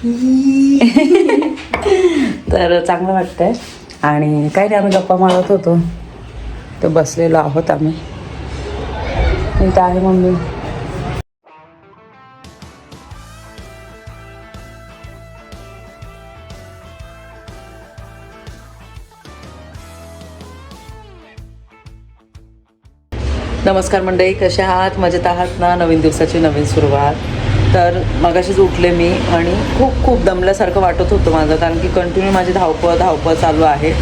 तर चांगलं वाटतंय. आणि काही नाही, आम्ही गप्पा मारत होतो तर बसलेलो आहोत आम्ही. इथं आहे मम्मी. नमस्कार मंडळी, कशा आहात? मजेत आहात ना? नवीन दिवसाची नवीन सुरुवात. तर मगाशीच उठले मी आणि खूप दमल्यासारखं वाटत होतं माझं, कारण की कंटिन्यू माझी धावपळ चालू आहे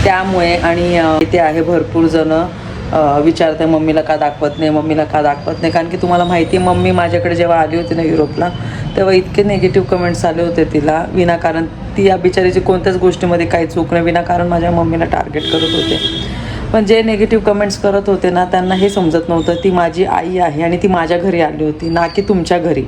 त्यामुळे. आणि इथे आहे भरपूर जणं विचारते मम्मीला का दाखवत नाही, कारण की तुम्हाला माहिती आहे मम्मी माझ्याकडे जेव्हा आली होती ना युरोपला, तेव्हा इतके निगेटिव्ह कमेंट्स आले होते तिला विनाकारण. ती या बिचारीची कोणत्याच गोष्टीमध्ये काही चूक नाही, विनाकारण माझ्या मम्मीला टार्गेट करत होते. पण जे निगेटिव्ह कमेंट्स करत होते ना, त्यांना हे समजत नव्हतं ती माझी आई आहे आणि ती माझ्या घरी आली होती, ना की तुमच्या घरी.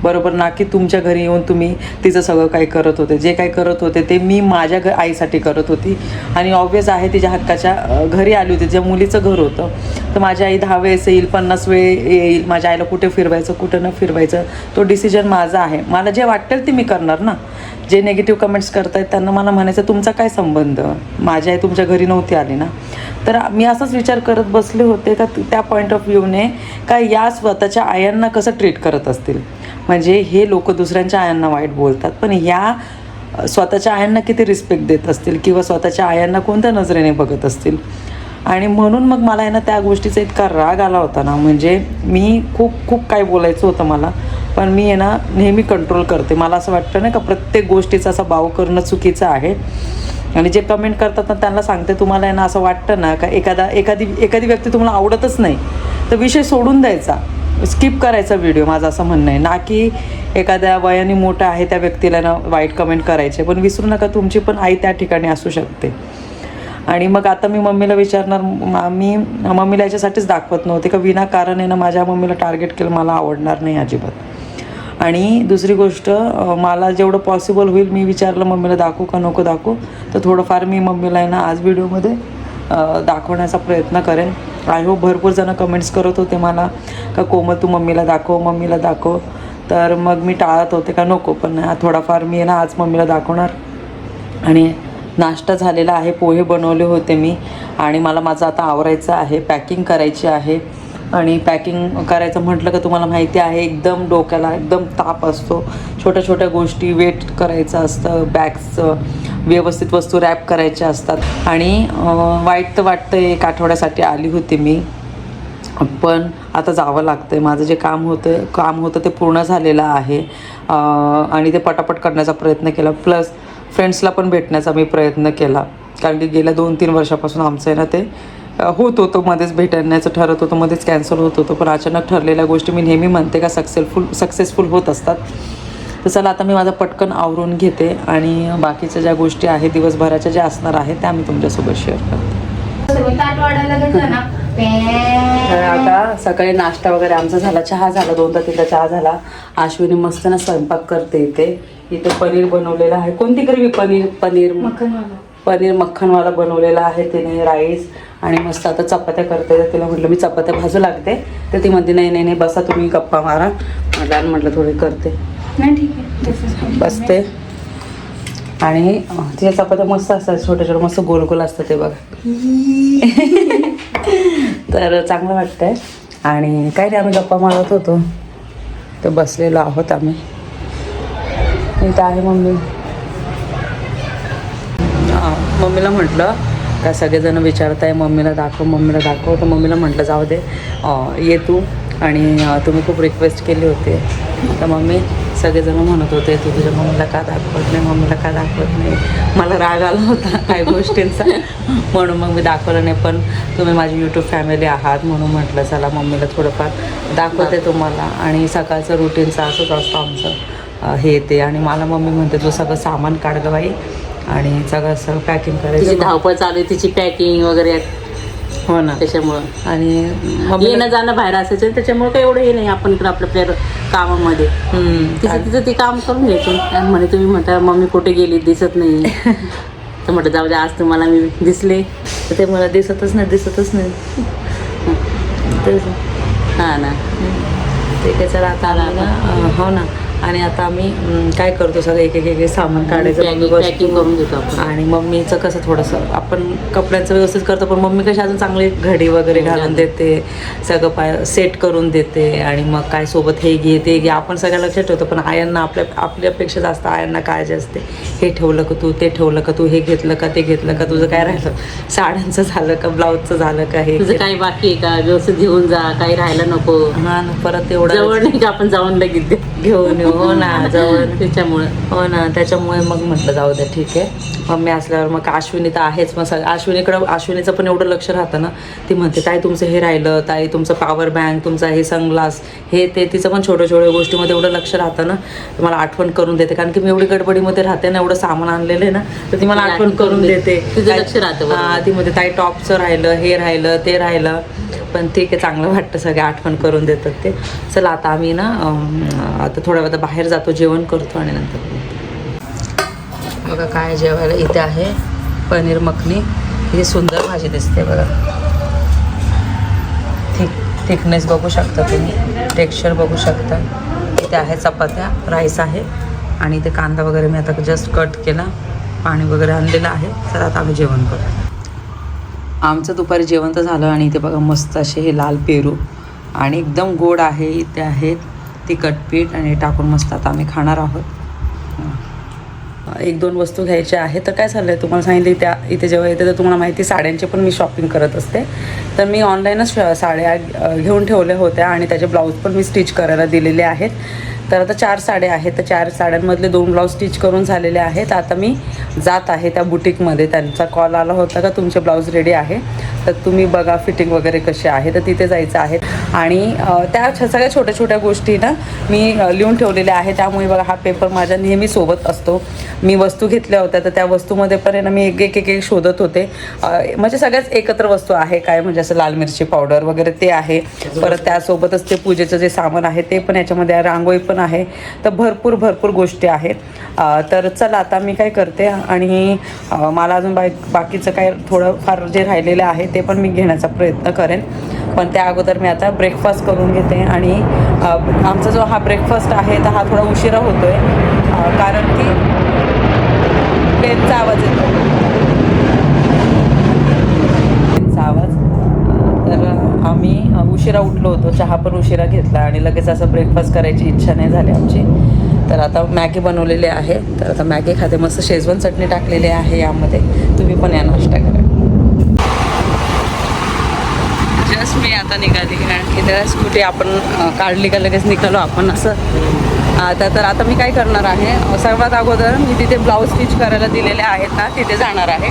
बरोबर ना? की तुमच्या घरी येऊन तुम्ही तिचं सगळं काही करत होते. जे काही करत होते ते मी माझ्या आईसाठी करत होती. आणि ऑब्वियस आहे तिच्या हक्काच्या घरी आली होती, ज्या मुलीचं घर होतं. तर माझी आई 10 वेळेस येईल, 50 वेळ येईल. माझ्या आईला कुठे फिरवायचं कुठं न फिरवायचं तो डिसिजन माझा आहे. मला जे वाटेल ते मी करणार ना. जे निगेटिव्ह कमेंट्स करतायत त्यांना मला म्हणायचं तुमचा काय संबंध, माझी आई तुमच्या घरी नव्हती आली ना. तर मी असाच विचार करत बसले होते का त्या पॉईंट ऑफ व्ह्यूने का या स्वतःच्या आयांना कसं ट्रीट करत असतील. म्हणजे हे लोक दुसऱ्यांच्या आयांना वाईट बोलतात, पण ह्या स्वतःच्या आयांना किती रिस्पेक्ट देत असतील किंवा स्वतःच्या आयांना कोणत्या नजरेने बघत असतील. आणि म्हणून मग मला आहे ना त्या गोष्टीचा इतका राग आला होता ना. म्हणजे मी खूप काय बोलायचं होतं मला, पण मी आहे ना नेहमी कंट्रोल करते. मला असं वाटतं ना का प्रत्येक गोष्टीचा असा बाव करणं चुकीचं आहे. आणि जे कमेंट करतात ना त्यांना सांगते, तुम्हाला आहे ना असं वाटतं ना का एखादी व्यक्ती तुम्हाला आवडतच नाही तर विषय सोडून द्यायचा, स्किप करायचा व्हिडिओ, माझं असं म्हणणं आहे. ना की एखाद्या वयाने मोठं आहे त्या व्यक्तीला ना वाईट कमेंट करायचे. पण विसरू नका तुमची पण आई त्या ठिकाणी असू शकते. आणि मग आता मी मम्मीला विचारणार, मी मम्मीला याच्यासाठीच दाखवत नव्हते का विनाकारण आहे ना माझ्या मम्मीला टार्गेट केलं मला आवडणार नाही अजिबात. आणि दुसरी गोष्ट, मला जेवढं पॉसिबल होईल मी विचारलं मम्मीला दाखवू का नको दाखवू, तर थोडंफार मी मम्मीला आहे ना आज व्हिडिओमध्ये दाखवण्याचा प्रयत्न करेन. आय होप भरपूर जणं कमेंट्स करत होते मला का कोमल तू मम्मीला दाखव. तर मग मी टाळत होते का नको, पण थोडाफार मी आहे ना आज मम्मीला दाखवणार. आणि नाश्ता झालेला आहे, पोहे बनवले होते मी. आणि मला माझं आता आवरायचं आहे, पॅकिंग करायची आहे. आणि पॅकिंग करायचं म्हटलं का तुम्हाला माहिती आहे एकदम डोक्याला एकदम ताप असतो. छोट्या गोष्टी वेट करायचं असतं, बॅग्सचं व्यवस्थित वस्तू रॅप करायच्या असतात. आणि वाईट तर वाटतं, 1 आठवड्यासाठी आली होती मी, पण आता जावं लागतं आहे. माझं जे काम होतं ते पूर्ण झालेलं आहे. आणि ते पटापट करण्याचा प्रयत्न केला. प्लस फ्रेंड्सला पण भेटण्याचा मी प्रयत्न केला, कारण की गेल्या 2-3 वर्षापासून आमचं आहे ना ते होत होतं, मध्येच भेटण्याचं ठरत होतं, मध्येच कॅन्सल होत होतं. पण अचानक ठरलेल्या गोष्टी मी नेहमी म्हणते का सक्सेसफुल होत असतात. तर चला आता मी माझं पटकन आवरून घेते आणि बाकीच्या ज्या गोष्टी आहेत दिवसभराच्या ज्या असणार आहेत त्या मी तुमच्यासोबत शेअर करते. तर आता सकाळी नाश्ता वगैरे आमचा झाला, चहा झाला, 2-3दा चहा झाला. अश्विनी मस्त ना स्वयंपाक करते. इथे पनीर बनवलेलं आहे. कोणती ग्रेव्ही? पनीर मक्खनवाला बनवलेला आहे तिने, राईस. आणि मस्त आता चपात्या करते. तर तिला म्हटलं मी चपात्या भाजू लागते, तर ती म्हणते नाही बसा तुम्ही गप्पा मारा. म्हटलं थोडी करते. नाही ठीक आहे, बसते. आणि तिच्या चपात्या मस्त असतात, छोटे मस्त गोल असतात ते बघा. तर चांगलं वाटतंय. आणि काही नाही, आम्ही गप्पा मारत होतो तर बसलेलो आहोत आम्ही. इथं आहे मम्मी. मम्मीला म्हटलं का सगळेजण विचारताय मम्मीला दाखव, तर मम्मीला म्हटलं जाऊ दे, ये तू. आणि तुम्ही खूप रिक्वेस्ट केली होती. तर मम्मी सगळेजण म्हणत होते तू तुझ्या मम्मीला का दाखवत नाही. मला राग आला होता काही गोष्टींचा, म्हणून मग मी दाखवलं नाही. पण तुम्ही माझी यूट्यूब फॅमिली आहात म्हणून म्हटलं चला मम्मीला थोडंफार दाखवते तुम्हाला. आणि सकाळचं रुटीनचं असंच असतं आमचं हे ते. आणि मला मम्मी म्हणते तू सगळं सामान काढ गं बाई आणि सगळं पॅकिंग करायचं. धावपळ चालू आहे तिची, पॅकिंग वगैरे. हो ना, त्याच्यामुळं. आणि येणं जाणं बाहेर असायचं, त्याच्यामुळे काही एवढं हे नाही. आपण इकडं आपल्या कामामध्ये तिचं ती काम करून घ्यायचं. म्हणे तुम्ही म्हणता मम्मी कुठे गेली दिसत नाही, तर म्हटलं जाऊ दे आज तुम्हाला मी दिसले. तर ते मला दिसतच नाही. हां ना, ते काय चला आता आला ना. हो ना. आणि आता आम्ही काय करतो सगळं एक एक एक सामान काढायचं मम्मी पॅकिंग करून देतो आपण. आणि मम्मीचं कसं थोडंसं आपण कपड्यांचं व्यवस्थित करतो, पण मम्मी कशी अजून चांगली घडी वगैरे घालून देते, सगळं पाय सेट करून देते. आणि मग काय सोबत हे घे ते घे आपण सगळं लक्षात ठेवतो, पण आयांना आपल्यापेक्षा जास्त आयांना काळजी असते. हे ठेवलं का तू, ते ठेवलं का तू, हे घेतलं का ते घेतलं का, तुझं काय राहिलं, साड्यांचं झालं का, ब्लाऊजचं झालं का, हे तुझं काही बाकी आहे का, व्यवस्थित घेऊन जा, काही राहायला नको. हा ना, परत एवढं जवळ नाही का आपण जाऊन लगेच घेऊन येऊ. हो ना, जवळ त्याच्यामुळे हो ना, त्याच्यामुळे मग म्हटलं जाऊ द्या ठीक आहे. मम्मी असल्यावर मग अश्विनी तर आहेच, मग अश्विनीचं पण एवढं लक्ष राहतं ना. ती म्हणते ताई तुमचं हे राहिलं, ताई तुमचं पॉवर बँक, तुमचा हे सनग्लास, हे ते तिचं पण छोट्या छोट्या गोष्टीमध्ये एवढं लक्ष राहतं ना. मला आठवण करून देते, कारण की मी एवढी गडबडीमध्ये राहते ना, एवढं सामान आणलेलं आहे ना, तर ती मला आठवण करून देते. तुझं लक्ष राहतं. हां, ती म्हणते ताई टॉपचं राहिलं, हे राहिलं, ते राहिलं. पण ठीक आहे, चांगलं वाटतं, सगळे आठवण करून देतात ते. चला आता आम्ही ना आता थोड्या वेळा बाहेर जातो, जेवण करतो आणि नंतर बघा काय जेवायला इथे आहे. पनीर मखनी, ही सुंदर भाजी दिसते बघा. थिकनेस बघू शकता तुम्ही, टेक्स्चर बघू शकता. इथे आहे चपात्या, राईस आहे आणि इथे कांदा वगैरे मी आता जस्ट कट केला, पाणी वगैरे आणलेलं आहे. तर आता आम्ही जेवण करू. आमचं दुपारी जेवण तर झालं आणि इथे बघा मस्त असे हे लाल पेरू आणि एकदम गोड आहे. इथे आहेत तिखट पीठ आणि टाकून मस्त आता आम्ही खाणार आहोत. एक दोन वस्तू घ्यायच्या आहेत. तर काय झालं आहे तुम्हाला सांगितलं, इथे जेव्हा येते तर तुम्हाला माहिती साड्यांची पण मी शॉपिंग करत असते. तर मी ऑनलाईनच साड्या घेऊन ठेवल्या होत्या आणि त्याचे ब्लाऊज पण मी स्टिच करायला दिलेले आहेत. तर आता 4 साड्या आहेत, तर 4 साड्यांमधले 2 ब्लाऊज स्टिच करून झालेले आहेत. आता मी जात आहे त्या बुटीकमध्ये. त्यांचा कॉल आला होता का तुमचे ब्लाऊज रेडी आहे, तर तुम्ही बघा फिटिंग वगैरे कशी आहे. तर तिथे जायचं आहे आणि त्या सगळ्या छोट्या छोट्या गोष्टी ना मी लिहून ठेवलेल्या आहे. त्यामुळे बघा हा पेपर माझ्या नेहमी सोबत असतो. मी वस्तू घेतल्या होत्या तर त्या वस्तूमध्ये पण आहे ना मी एक एक शोधत होते. म्हणजे सगळ्याच एकत्र वस्तू आहे, काय म्हणजे असं लाल मिरची पावडर वगैरे ते आहे. परत त्यासोबतच ते पूजेचं जे सामान आहे ते पण याच्यामध्ये आहे, रांगोळी पण आहे. तर भरपूर गोष्टी आहेत. तर चला आता मी काय करते आणि मला अजून बाकीचं काय थोडंफार जे राहिलेलं आहे ते पण मी घेण्याचा प्रयत्न करेन. पण त्या अगोदर मी आता ब्रेकफास्ट करून घेते. आणि आमचा जो हा ब्रेकफास्ट आहे तर हा थोडा उशिरा होतो आहे, कारण की ट्रेनचा आवाज येतो, ट्रेनचा आवाज. तर आम्ही उशिरा उठलो होतो, चहा पण उशिरा घेतला आणि लगेच असं ब्रेकफास्ट करायची इच्छा नाही झाली आमची. तर आता मॅगी बनवलेली आहे, तर आता मॅगी खाते. मस्त शेजवान चटणी टाकलेली आहे यामध्ये. तुम्ही पण या नाश्ता करा. जस्ट मी आता निघाली, कारण की त्या स्कूटी आपण काढली का लगेच निघालो आपण असं. तर आता मी काय करणार आहे, सर्वात अगोदर मी तिथे ब्लाऊज स्टिच करायला दिलेले आहेत ना तिथे जाणार आहे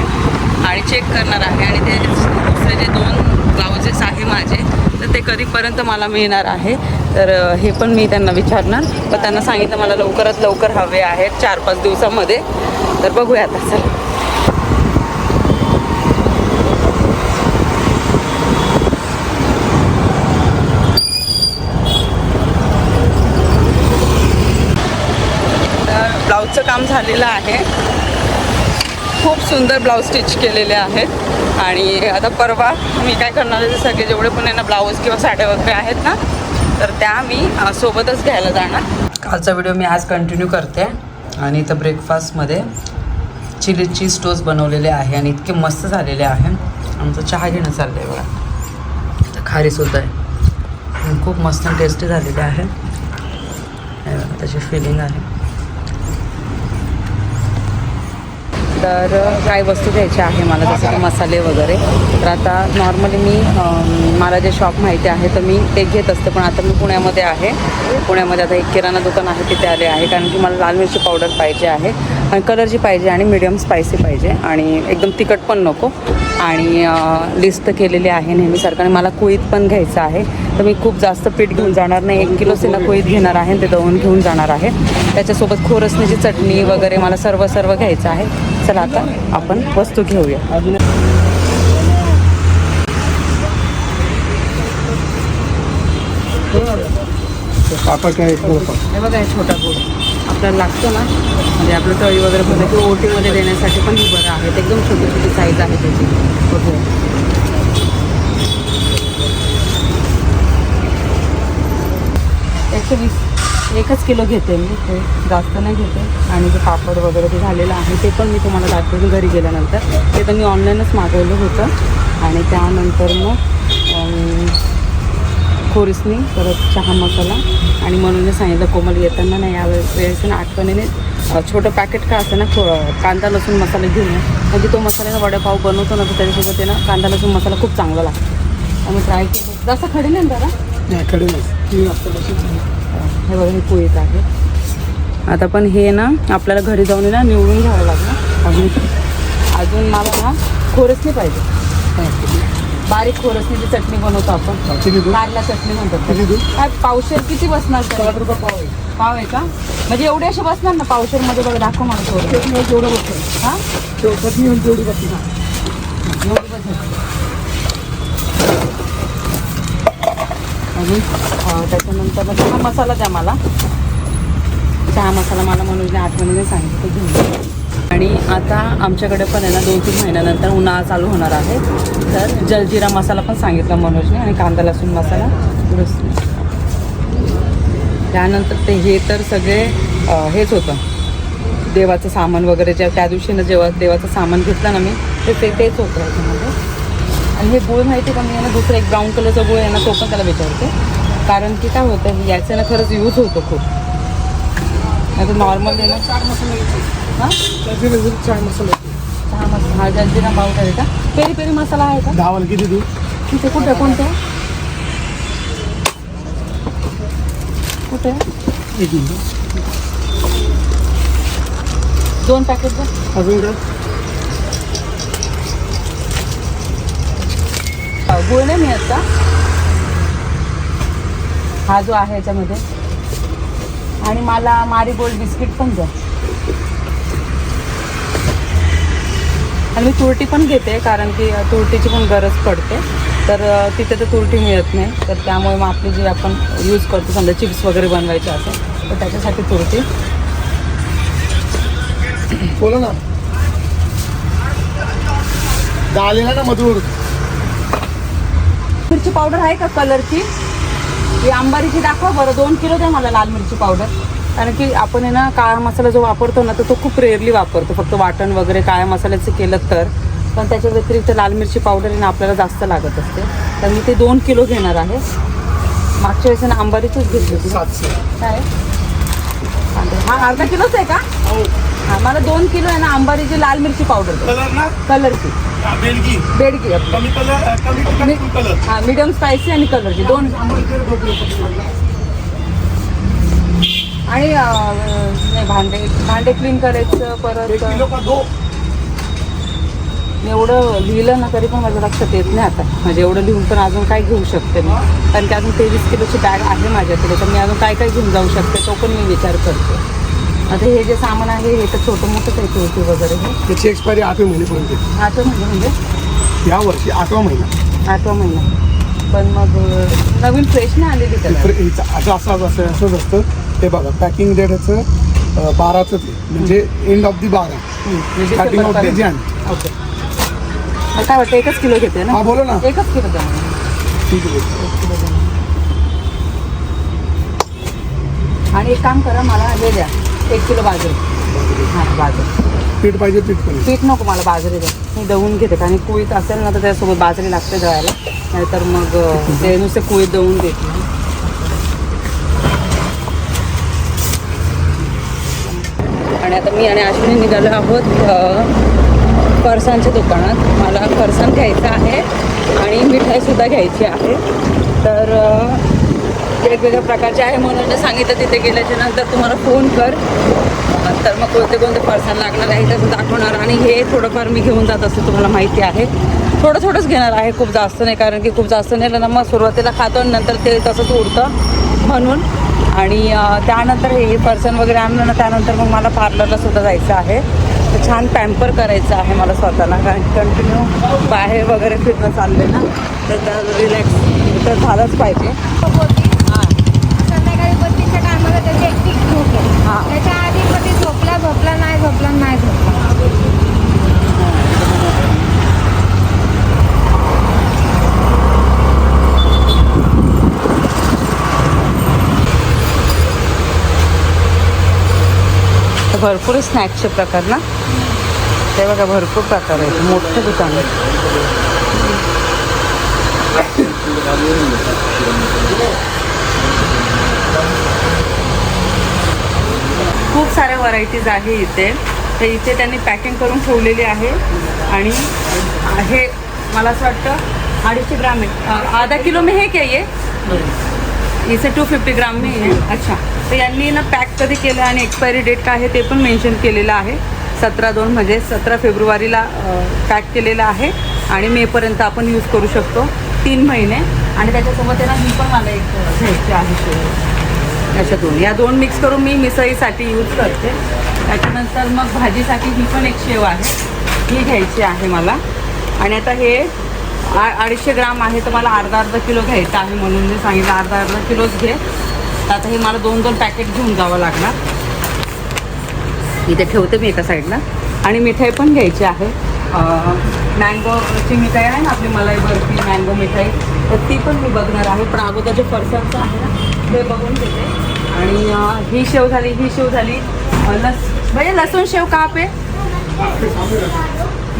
आणि चेक करणार आहे. आणि ते दुसरे जे 2 ब्लाउजेस आहे माझे, तर ते कधीपर्यंत मला मिळणार आहे. तर हे पण मी त्यांना विचारणार. पण त्यांना सांगितलं मला लवकरात लवकर हवे आहेत, 4-5 दिवसामध्ये. तर बघूया आता. चल ब्लाऊजचं काम झालेलं आहे. खूप सुंदर ब्लाऊज स्टिच केलेले आहेत. आणि आता परवा मी काय करणार आहे, सगळे जेवढे पण आहे ना ब्लाऊज किंवा साड्या वगैरे आहेत ना, तर त्या मी सोबतच घ्यायला जाणार. कालचा व्हिडिओ मी आज कंटिन्यू करते. आणि इथं ब्रेकफास्टमध्ये चिली चीज टोस्ट बनवलेले आहे आणि इतके मस्त झालेले आहे. आमचं चहा घेणं चाललं आहे बघा. तर खारीसुद्धा आहे, खूप मस्त टेस्टी झालेले आहे. त्याची फिलिंग आहे. तर काय वस्तू घ्यायच्या आहे मला, जसं की मसाले वगैरे. तर आता नॉर्मली मला जे शॉप माहिती आहे तर मी ते घेत असते. पण आता मी पुण्यामध्ये आहे. पुण्यामध्ये आता एक किराणा दुकान आहे तिथे आले आहे, कारण की मला लाल मिरची पावडर पाहिजे आहे आणि कलरची पाहिजे आणि मीडियम स्पायसी पाहिजे आणि एकदम तिखट पण नको. आणि लिस्ट केलेली आहे नेहमीसारखं. आणि मला कुळीत पण घ्यायचं आहे, तर मी खूप जास्त पीठ घेऊन जाणार नाही. 1 किलो सिना कुळीत घेणार आहे आणि ते दळून घेऊन जाणार आहे. त्याच्यासोबत खोरसण्याची चटणी वगैरे मला सर्व घ्यायचं आहे. चला आता आपण वस्तू घेऊया. हे बघा, छोटा बोट आपल्याला लागतो ना, म्हणजे आपलं तळी वगैरे भरलं किंवा ओटीमध्ये देण्यासाठी पण ही बरं आहे. एकदम छोटी साईज आहे त्याची. बघूया. 120. 1 किलो घेते मी, ते जास्त नाही घेते. आणि जे पापड वगैरे ते झालेलं आहे ते पण मी तुम्हाला दाखवेन घरी गेल्यानंतर. ते तर मी ऑनलाईनच मागवलं होतं. आणि त्यानंतर मग खोरिसनी, परत चहा मसाला. आणि म्हणून सांगितलं कोमल येताना नाही यावेळेस ना आठवणीने छोटं पॅकेट का असतं ना कांदा लसूण मसाला घेऊन ये. म्हणजे तो मसाल्याचा वडापाव बनवतो ना, तर त्याच्यासोबत आहे ना कांदा लसूण मसाला खूप चांगला लागतो. आम्ही ट्राय केलं. जास्त खडी नाही जरा नाही कडे नाही. हे बघा हे पोळीत आहे. आता पण हे ना आपल्याला घरी जाऊन ना निवडून घ्यावं लागलं. अजून मला ना खोरसणी पाहिजे, बारीक खोरसणीची चटणी बनवतो आपण. कारला चटणी म्हणतात. काय पावशेर किती बसणार? 60 रुपये पाव आहे. पाव आहे का? म्हणजे एवढे असे बसणार ना पावशेरमध्ये? बघा दाखव मला थोडं. जेवढं बसतं हां चटणी म्हणजे तेवढी बसते ना. एवढी बसणार. अजून त्याच्यानंतर चहा मसाला द्या मला. चहा मसाला मला मनोजने आठवणीने सांगितलं ते घेऊन. आणि आता आमच्याकडे पण आहे ना 2-3 महिन्यानंतर उन्हाळा चालू होणार आहे. तर जलजिरा मसाला पण सांगितला मनोजने. आणि कांदा लसूण मसाला. त्यानंतर ते हे तर सगळे हेच होतं देवाचं सामान वगैरे. त्या दिवशी ना जेव्हा देवाचं सामान घेतलं ना मी तेच होतं याच्यामध्ये. आणि हे गुळ माहिती का, मी आहे ना दुसरा एक ब्राऊन कलरचा गुळ आहे ना तो पण त्याला विचारते. कारण की काय होतं याचं ना खरंच यूज होतो खूप. आता नॉर्मल आहे ना 4 मसाले. हां 4 मसाले. चहा मसाला हा जलजिरा पावडर आहे का? पेरी पेरी मसाला आहे का? 10 वाला किती देऊ? तिथे कुठे कोणते कुठे? 1 मिनिट. 2 पॅकेट द्या. अजून काय? गुळ नाही मिळत का? हा जो आहे याच्यामध्ये. आणि मला मारीगोल्ड बिस्किट पण द्या. आणि मी तुरटी पण घेते कारण की तुरटीची पण गरज पडते. तर तिथे तर तुरटी मिळत नाही. तर त्यामुळे मग आपली जी आपण यूज करतो समजा चिप्स वगैरे बनवायचे असेल तर त्याच्यासाठी तुरटी. बोला ना. आलेला ना मधुर. मिरची पावडर आहे का कलरची? ही अंबारीची दाखवा बरं. 2 किलो द्या मला लाल मिरची पावडर. कारण की आपण आहे ना काळा मसाला जो वापरतो ना तर तो खूप रेअरली वापरतो. फक्त वाटण वगैरे काळ्या मसाल्याचं केलं तर. पण त्याच्या व्यतिरिक्त लाल मिरची पावडर आहे ना आपल्याला जास्त लागत असते. तर मी ते 2 किलो घेणार आहे. मागच्या वेळेस ना अंबारीचीच घेतली होती. 700. काय हा अर्धा किलोच आहे का? हो. हां मला 2 किलो आहे ना अंबारीची लाल मिरची पावडर द्या. कलर ना कलरची बेडगी. बेडगी आपली. कमी कलर कमी तिखट कलर. हां मीडियम स्पायसी आणि कलरची 2. आणि नाही भांडे क्लीन करायचं परत. 1 किलो का 2? मी एवढं लिहिलं ना तरी पण माझ्या लक्षात येत नाही आता. म्हणजे एवढं लिहून पण अजून काय घेऊ शकते मी. कारण की अजून 23 किलोची बॅग आहे माझ्याकडे. तर मी अजून काय काय घेऊन जाऊ शकते तो पण मी विचार करते. आता हे जे सामान आहे हे तर छोटं मोठंच आहे. तुळशी वगैरे हे त्याची एक्सपायरी 8 महिनेपर्यंत आहे. 8 म्हणजे या वर्षी 8वा महिना. 8वा महिना. पण मग नवीन फ्रेश नाही आलेली त्याला. असंच असतं. ते बघा पॅकिंग डेट ह्याचं 12च आहे. म्हणजे end of the 12. Starting of the Jan. Okay. मग काय वाटतं 1 किलो घेते ना? हा बोला ना. 1 किलो द्या मला. ठीक आहे. 1 किलो द्या. आणि एक काम करा मला हे द्या 1 किलो बाजरी. हां बाजरी. पीठ पाहिजे पीठ पण. पीठ नको मला बाजरी द्या. मी दळून घेते कारण कुळीत असेल ना तर त्यासोबत बाजरी लागते दळायला. नाहीतर मग ते नुसते कुळीत दळून देते. आणि आता मी आणि अश्विनी निघालो आहोत फरसाणच्या दुकानात. मला फरसाण घ्यायचं आहे आणि मिठाईसुद्धा घ्यायची आहे. तर वेगवेगळ्या प्रकारचे आहे म्हणून सांगितलं तिथे गेल्याच्या नंतर तुम्हाला फोन कर. तर मग कोणते कोणते फरसाण लागणार आहे त्याचं दाखवणार. आणि हे थोडंफार मी घेऊन जात असते तुम्हाला माहिती आहे. थोडं थोडंच घेणार आहे खूप जास्त नाही. कारण की खूप जास्त नेलं ना मग सुरुवातीला खातो आणि नंतर ते तसंच उरतं म्हणून. आणि त्यानंतर हे फरसाण वगैरे आणलं ना त्यानंतर मग मला पार्लरला सुद्धा जायचं आहे. तर छान पॅम्पर करायचं आहे मला स्वतःला. कारण कंटिन्यू बाहेर वगैरे फिरणं चालले ना तर रिलॅक्स तर झालंच पाहिजे. संध्याकाळी 32च्या टायमाला त्याची एकटीच झोप आहे. त्याच्या आधी कधी झोपला नाही झोपला. तर भरपूर स्नॅक्सचे प्रकार ना, ते बघा भरपूर प्रकार आहेत, मोठं दुकान आहे. खूप साऱ्या व्हरायटीज आहे इथे. तर इथे त्यांनी पॅकिंग करून ठेवलेली आहे आणि हे मला असं वाटतं 250 ग्राम आहे. आधा किलो में है क्या ये? इसे 250 ग्राम में है. अच्छा, तर यांनी ना पॅक कधी केलं आणि एक्सपायरी डेट काय आहे ते पण मेन्शन केलेलं आहे. 17/2 म्हणजे 17 फेब्रुवारीला पॅक केलेलं आहे आणि मेपर्यंत आपण यूज करू शकतो, 3 महिने. आणि त्याच्यासोबत त्यांना ही पण मला एक घ्यायची आहे शेव. अशा या दोन मिक्स करून मी मिसळीसाठी यूज करते. त्याच्यानंतर मग भाजीसाठी ही पण एक शेव आहे, ही घ्यायची आहे मला. आणि आता हे 250 ग्राम आहे, तर मला अर्धा किलो घ्यायचं आहे म्हणून मी सांगितलं अर्धा किलोच घे. तर आता हे मला 2 पॅकेट घेऊन जावं लागणार. इथे ठेवते मी एका साईडला. आणि मिठाई पण घ्यायची आहे, मँगोची मिठाई आहे ना आपली, मलाई बर्फी मँगो मिठाई, तर ती पण मी बघणार आहे. पण अगोदर जे फरसाणचं आहे ना ते बघून घेते. आणि ही शेव झाली, ही शेव झाली. भैया लसूण शेव कहाँ पे?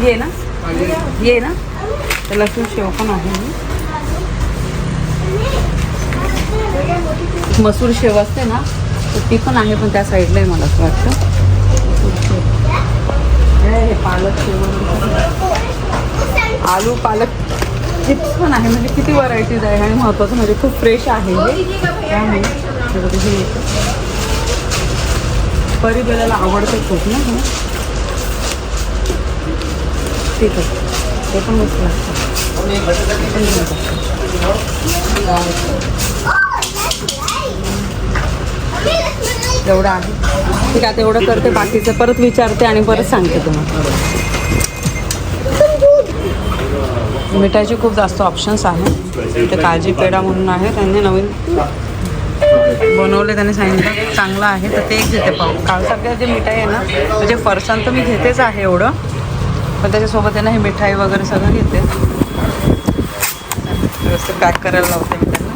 ये ना, ये ना, तर लसूण शेव पण आहे. मसूर शेव असते ना, तर ती पण आहे, पण त्या साईडला आहे मला असं वाटतं. हे पालक शेव, आलू पालक चिप्स पण आहे. म्हणजे किती व्हरायटीज आहे. आणि महत्त्वाचं म्हणजे खूप फ्रेश आहे हे, त्यामुळे परिबेलाला आवडतं खूप ना हे. ठीक आहे, ते पण मस्त लागतं. एवढं आहे, ठीक आहे. एवढं करते, बाकीचं परत विचारते आणि परत सांगते तुम्हाला. मिठाईचे खूप जास्त ऑप्शन्स आहेत. इथे काळजी पेढा म्हणून आहे, त्यांनी नवीन बनवले, त्यांनी सांगितलं चांगलं आहे, तर ते एक घेते. कालसारख्या जे मिठाई आहे ना, म्हणजे फरसाण तर मी घेतेच आहे एवढं, पण त्याच्यासोबत आहे ना हे मिठाई वगैरे सगळं घेते. व्यवस्थित पॅक करायला लावते मी त्यांना.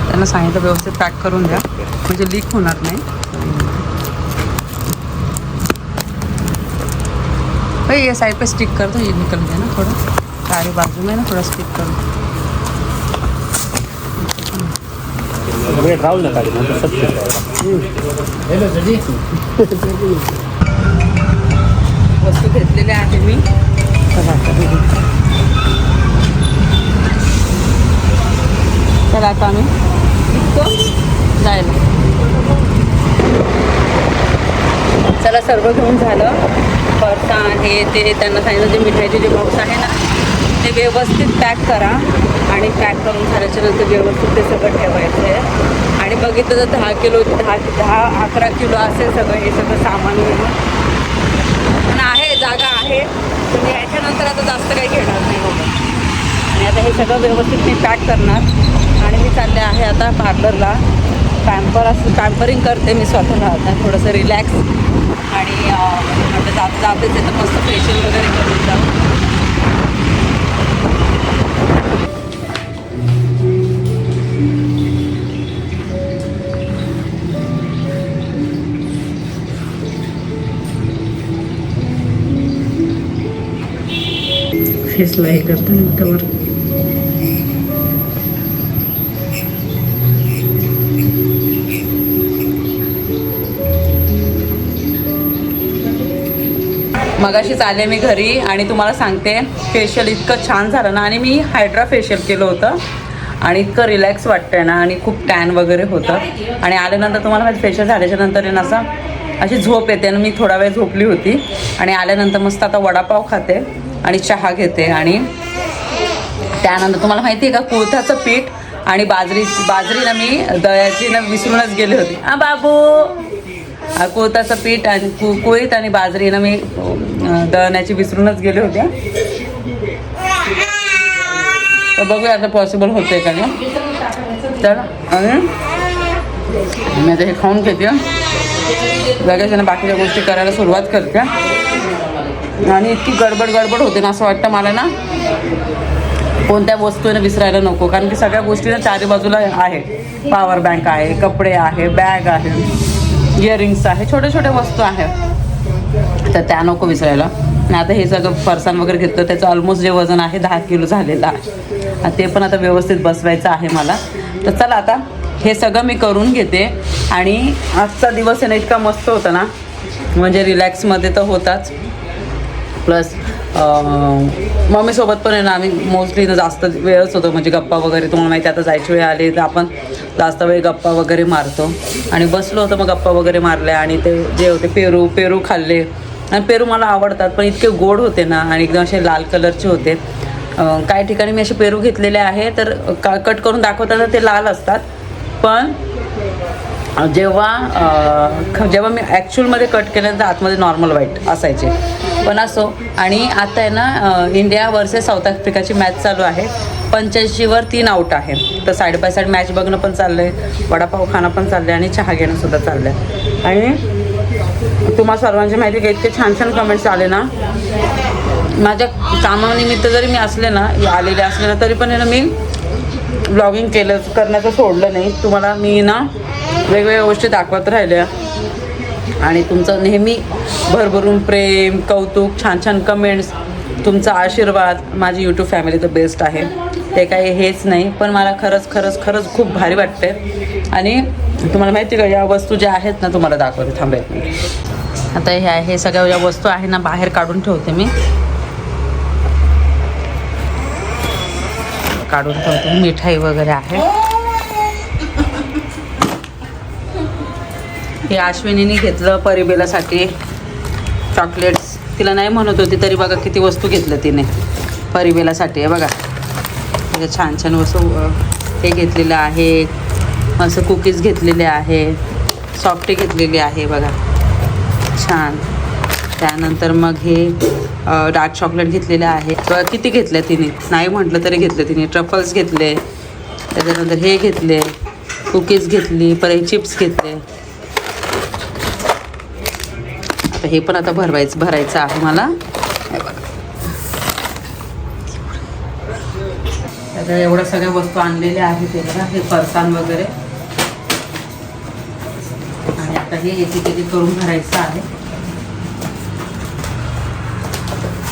त्यांना सांगितलं व्यवस्थित पॅक करून द्या, म्हणजे लीक होणार नाही. भाई ये साइड पे स्टिक कर दो, ये निकल गया ना थोड़ा, सारी बाजू में ना थोड़ा स्टिक कर दो. वस्तू घेतलेल्या आहे मी. चला आता आम्ही निघतो जायला. चला सर्व घेऊन झालं. फरसाण हे ते त्यांना सांगितलं, जे मिठाईचे जे बॉक्स आहे ना ते व्यवस्थित पॅक करा. आणि पॅक करून झाल्याच्या नंतर व्यवस्थित ते सगळं ठेवायचं आहे. आणि बघितलं तर 10 किलो 10-11 किलो असेल सगळं, हे सगळं सामान मिळून. पण आहे, जागा आहे, तर याच्यानंतर आता जास्त काही घेणार नाही बाबा. आणि आता हे सगळं व्यवस्थित मी पॅक करणार. आणि मी चालले आहे आता पार्लरला. पॅम्परिंग करते मी स्वतःला आता, थोडंसं रिलॅक्स. आणि म्हटलं जातेच आहे तर मस्त फेशियल वगैरे करून जाऊ. फेसला हे करते नंतर. मगाशीच आले मी घरी आणि तुम्हाला सांगते फेशियल इतकं छान झालं ना. आणि मी हायड्रा फेशियल केलं होतं आणि इतकं रिलॅक्स वाटतंय ना. आणि खूप टॅन वगैरे होतं. आणि आल्यानंतर तुम्हाला माझं फेशियल झाल्याच्या नंतर आहे ना असं अशी झोप येते. आणि मी थोडा वेळ झोपली होती. आणि आल्यानंतर मस्त आता वडापाव खाते आणि चहा घेते. आणि त्यानंतर तुम्हाला माहिती आहे का, कुळथाचं पीठ आणि बाजरीला मी दह्याची ना विसरूनच गेले होते. बाबू, कुळथाचं पीठ आणि कुळीत आणि बाजरीनं मी दळण्याची विसरूनच गेले होते. तर बघूया आता पॉसिबल होते का नाही. तर आणि मी आता हे खाऊन घेते, लगेच ना बाकीच्या गोष्टी करायला सुरुवात करते. आणि इतकी गडबड होते ना, असं वाटतं मला ना कोणत्या वस्तूने विसरायला नको, कारण की सगळ्या गोष्टी ना चारी बाजूला आहे. पॉवर बँक आहे, कपडे आहे, बॅग आहे, इयरिंग्स आहे, छोट्या छोट्या वस्तू आहे, तर त्या नको विसरायला. आणि आता हे सगळं फरसाण वगैरे घेतलं, त्याचं ऑलमोस्ट जे वजन आहे 10 किलो झालेलं आहे. ते पण आता व्यवस्थित बसवायचं आहे मला. तर चला आता हे सगळं मी करून घेते. आणि आजचा दिवस आहे ना इतका मस्त होता ना, म्हणजे रिलॅक्समध्ये तर होताच, प्लस मम्मीसोबत पण आहे ना आम्ही मोस्टली ना जास्त वेळच होतो, म्हणजे गप्पा वगैरे. तुम्हाला माहिती आता जायची वेळ आली तर आपण जास्त वेळ गप्पा वगैरे मारतो. आणि बसलो होतो, मग गप्पा वगैरे मारल्या. आणि ते जे होते पेरू खाल्ले. आणि पेरू मला आवडतात, पण इतके गोड होते ना, आणि एकदम असे लाल कलरचे होते. काही ठिकाणी मी असे पेरू घेतलेले आहे, तर कट करून दाखवताना ते लाल असतात, पण जेव्हा मी ॲक्च्युअलमध्ये कट केल्यानंतर आतमध्ये नॉर्मल व्हाईट असायचे. पण असो. आणि आता आहे ना इंडिया वर्सेस साऊथ आफ्रिकाची मॅच चालू आहे. 85वर 3 आऊट आहे. तर साईड बाय साईड मॅच बघणं पण चाललं आहे, वडापाव खाणं पण चाललं आहे, आणि चहा घेणंसुद्धा चाललं आहे. आणि तुम्हाला सर्वांची माहिती की इतके छान छान कमेंट्स आले ना. माझ्या कामानिमित्त जरी मी आलेले असले ना, तरी पण आहे ना मी ब्लॉगिंग करण्याचं सोडलं नाही. तुम्हाला मी ना वेगवेगळ्या गोष्टी दाखवत राहिल्या. आणि तुमचं नेहमी भरभरून प्रेम, कौतुक, छान छान कमेंट्स, तुमचा आशीर्वाद, माझी यूट्यूब फॅमिली तर बेस्ट आहे. ते काही हेच नाही, पण मला खरंच खूप भारी वाटते. आणि तुम्हाला माहिती का, या वस्तू ज्या आहेत ना, तुम्हाला दाखवते, थांबेल मी. आता हे सगळ्या ज्या वस्तू आहे ना बाहेर काढून ठेवते मी. मिठाई वगैरे आहे. हे अश्विनीने घेतलं परिबेलासाठी चॉकलेट्स. तिला नाही म्हणत होती तरी बघा किती वस्तू घेतलं तिने परिबेलासाठी. आहे बघा, छान छान वस्तू हे घेतलेलं आहे. असं कुकीज घेतलेले आहे, सॉफ्टी घेतलेली आहे बघा, छान. त्यानंतर मग हे डार्क चॉकलेट घेतलेले आहे. किती घेतल्या तिने, नाही म्हटलं तरी घेतलं तिने. ट्रफल्स घेतले, त्याच्यानंतर हे घेतले, कुकीज घेतली, परत चिप्स घेतले. आता हे पण आता भरायचं आहे मला. हे बघा, आता एवढ्या सगळ्या वस्तू आणलेल्या आहेत. ते बघा, हे फरसाण वगैरे. आणि आता हे एक करून भरायचं आहे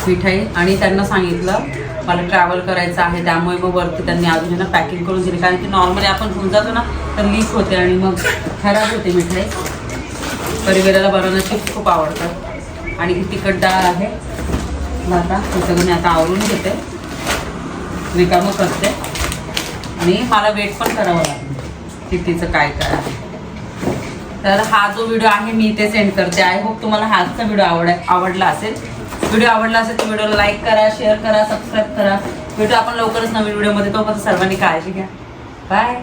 मिठाई. आणि त्यांना सांगितलं मला ट्रॅव्हल करायचं आहे, त्यामुळे मग वरती त्यांनी अजून पॅकिंग करून दिली. कारण की नॉर्मली आपण घेऊन जातो ना तर लीक होते आणि मग खराब होते मिठाई. परिवेराला बनवण्याची खूप आवडतात. आणि ही तिखट डाळ आहे. आता हे सगळं मी आता आवरून घेते, रिकामं करते. आणि मला वेट पण करावं लागेल कितीचं काय आहे. तर हा जो व्हिडिओ आहे मी इथे सेंड करते. आय होप तुम्हाला हाचा व्हिडिओ आवडला असेल. व्हिडिओ आवडला असेल तर व्हिडिओला लाईक करा, शेअर करा, सबस्क्राईब करा. भेटू आपण लवकरच नवीन व्हिडिओमध्ये. तोपर्यंत सर्वांनी काळजी घ्या. बाय.